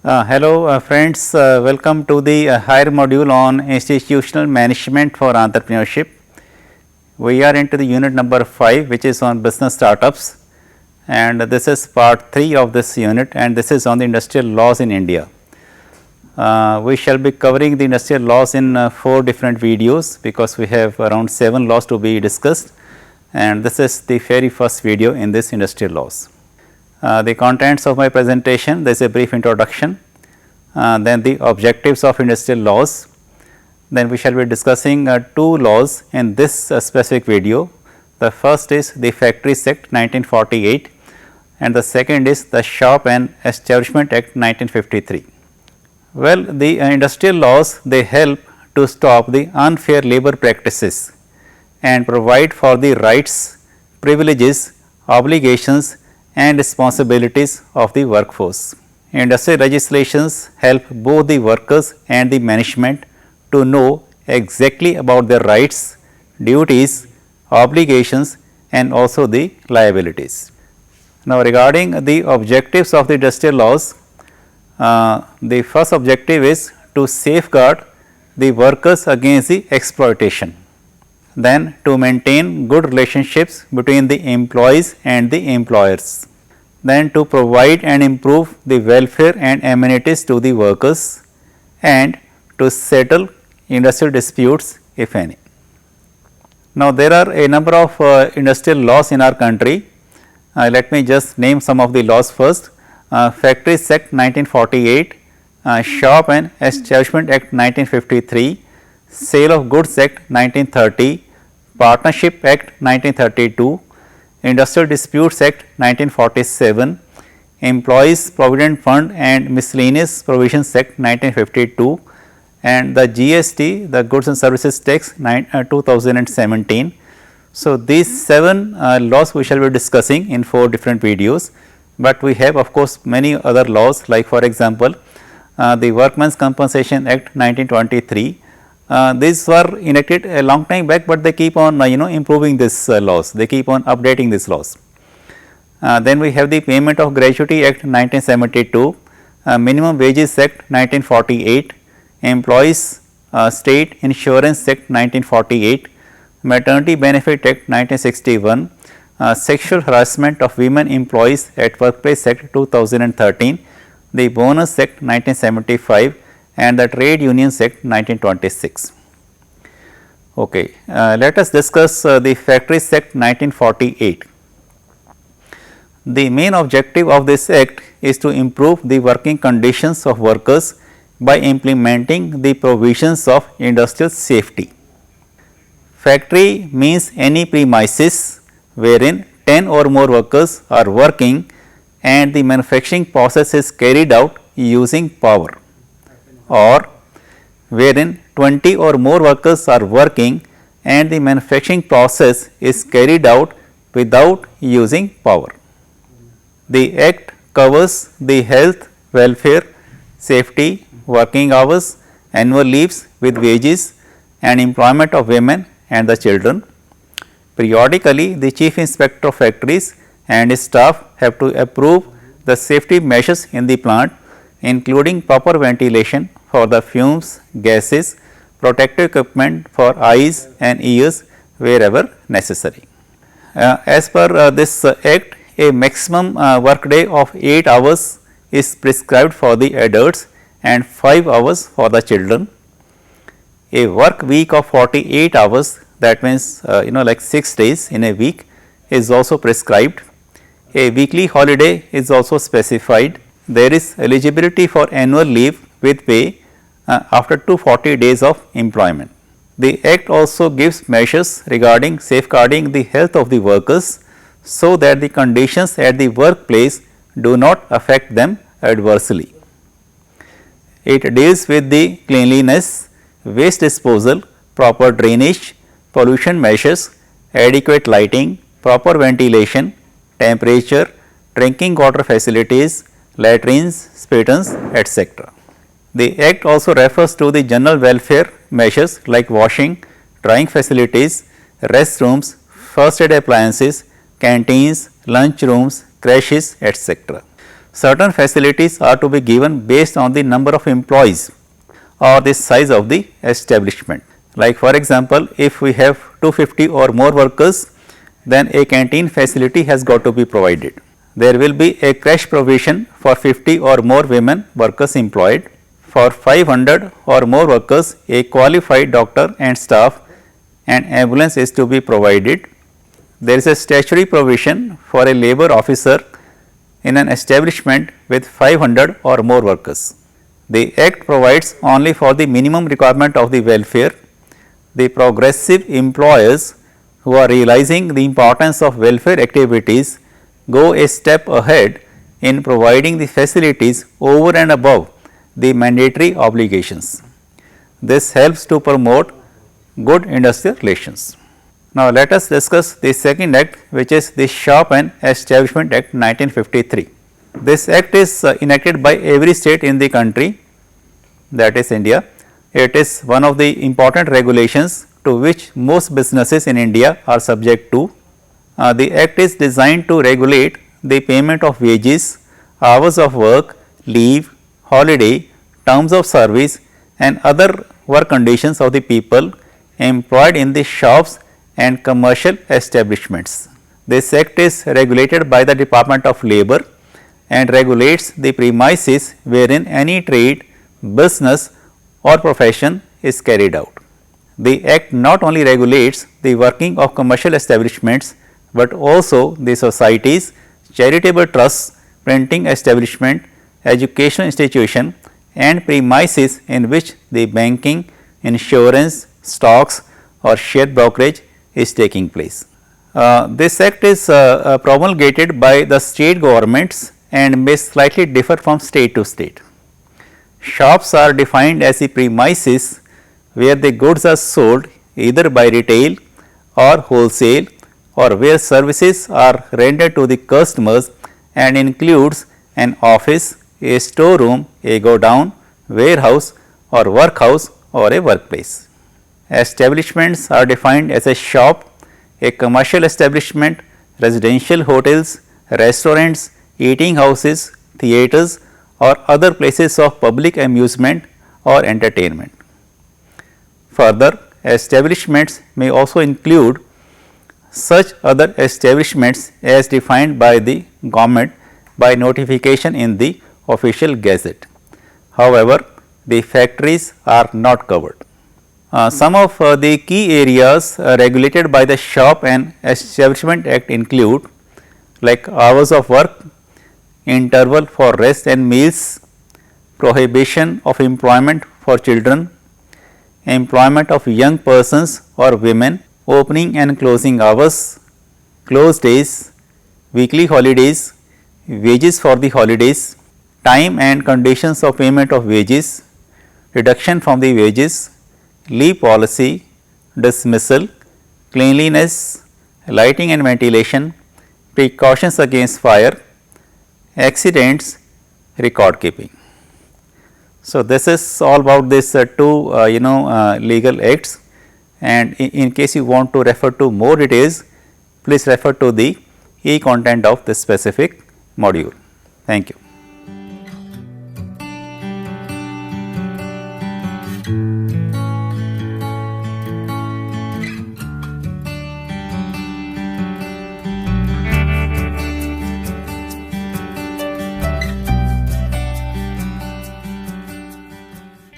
Hello friends, welcome to the higher module on institutional management for entrepreneurship. We are into the unit number 5, which is on business startups, and this is part 3 of this unit, and this is on the industrial laws in India. We shall be covering the industrial laws in 4 different videos, because we have around 7 laws to be discussed, and this is the very first video in this industrial laws. The contents of my presentation, there is a brief introduction, then the objectives of industrial laws, then we shall be discussing 2 laws in this specific video. The first is the Factories Act 1948 and the second is the Shop and Establishment Act 1953. Well, the industrial laws, they help to stop the unfair labor practices and provide for the rights, privileges, obligations and responsibilities of the workforce. Industrial legislations help both the workers and the management to know exactly about their rights, duties, obligations and also the liabilities. Now, regarding the objectives of the industrial laws, the first objective is to safeguard the workers against the exploitation, then to maintain good relationships between the employees and the employers, then to provide and improve the welfare and amenities to the workers, and to settle industrial disputes if any. Now, there are a number of industrial laws in our country. Let me just name some of the laws first. Factories Act 1948, Shop and Establishment Act 1953, Sale of Goods Act 1930, Partnership Act 1932, Industrial Disputes Act 1947, Employees Provident Fund and Miscellaneous Provisions Act 1952 and the GST, the Goods and Services Tax 2017. So, these 7 laws we shall be discussing in 4 different videos, but we have of course many other laws, like for example, the Workmen's Compensation Act 1923. These were enacted a long time back, but they keep on improving these laws, they keep on updating these laws. Then we have the Payment of Gratuity Act 1972, Minimum Wages Act 1948, Employees State Insurance Act 1948, Maternity Benefit Act 1961, Sexual Harassment of Women Employees at Workplace Act 2013, the Bonus Act 1975 and the Trade Unions Act 1926. Okay. Let us discuss the Factories Act 1948. The main objective of this act is to improve the working conditions of workers by implementing the provisions of industrial safety. Factory means any premises wherein 10 or more workers are working and the manufacturing process is carried out using power, or wherein 20 or more workers are working and the manufacturing process is carried out without using power. The act covers the health, welfare, safety, working hours, annual leaves with wages and employment of women and the children. Periodically, the Chief Inspector of Factories and his staff have to approve the safety measures in the plant, including proper ventilation for the fumes, gases, protective equipment for eyes and ears wherever necessary. As per this act, a maximum work day of 8 hours is prescribed for the adults and 5 hours for the children. A work week of 48 hours, that means like 6 days in a week, is also prescribed. A weekly holiday is also specified. There is eligibility for annual leave with pay after 240 days of employment. The act also gives measures regarding safeguarding the health of the workers, so that the conditions at the workplace do not affect them adversely. It deals with the cleanliness, waste disposal, proper drainage, pollution measures, adequate lighting, proper ventilation, temperature, drinking water facilities, latrines, spittoons, etc. The act also refers to the general welfare measures like washing, drying facilities, restrooms, first aid appliances, canteens, lunch rooms, creches, etc. certain facilities are to be given based on the number of employees or the size of the establishment. Like for example, if we have 250 or more workers, then a canteen facility has got to be provided. There will be a creche provision for 50 or more women workers employed. For 500 or more workers, a qualified doctor and staff and ambulance is to be provided. There is a statutory provision for a labor officer in an establishment with 500 or more workers. The Act provides only for the minimum requirement of the welfare. The progressive employers who are realizing the importance of welfare activities go a step ahead in providing the facilities over and above the mandatory obligations. This helps to promote good industrial relations. Now, let us discuss the second act, which is the Shop and Establishment Act 1953. This act is enacted by every state in the country, that is India. It is one of the important regulations to which most businesses in India are subject to. The act is designed to regulate the payment of wages, hours of work, leave, holiday, terms of service and other work conditions of the people employed in the shops and commercial establishments. This act is regulated by the Department of Labour and regulates the premises wherein any trade, business or profession is carried out. The act not only regulates the working of commercial establishments, but also the societies, charitable trusts, printing establishment, educational institution and premises in which the banking, insurance, stocks or share brokerage is taking place. This act is promulgated by the state governments and may slightly differ from state to state. Shops are defined as the premises where the goods are sold either by retail or wholesale or where services are rendered to the customers and includes an office, a storeroom, a godown, warehouse or workhouse or a workplace. Establishments are defined as a shop, a commercial establishment, residential hotels, restaurants, eating houses, theatres or other places of public amusement or entertainment. Further, establishments may also include such other establishments as defined by the government by notification in the official gazette. However, the factories are not covered. Some of the key areas regulated by the Shop and Establishment Act include like hours of work, interval for rest and meals, prohibition of employment for children, employment of young persons or women, opening and closing hours, close days, weekly holidays, wages for the holidays, time and conditions of payment of wages, reduction from the wages, leave policy, dismissal, cleanliness, lighting and ventilation, precautions against fire, accidents, record keeping. So, this is all about this two legal acts, and in case you want to refer to more details, please refer to the e-content of this specific module. Thank you.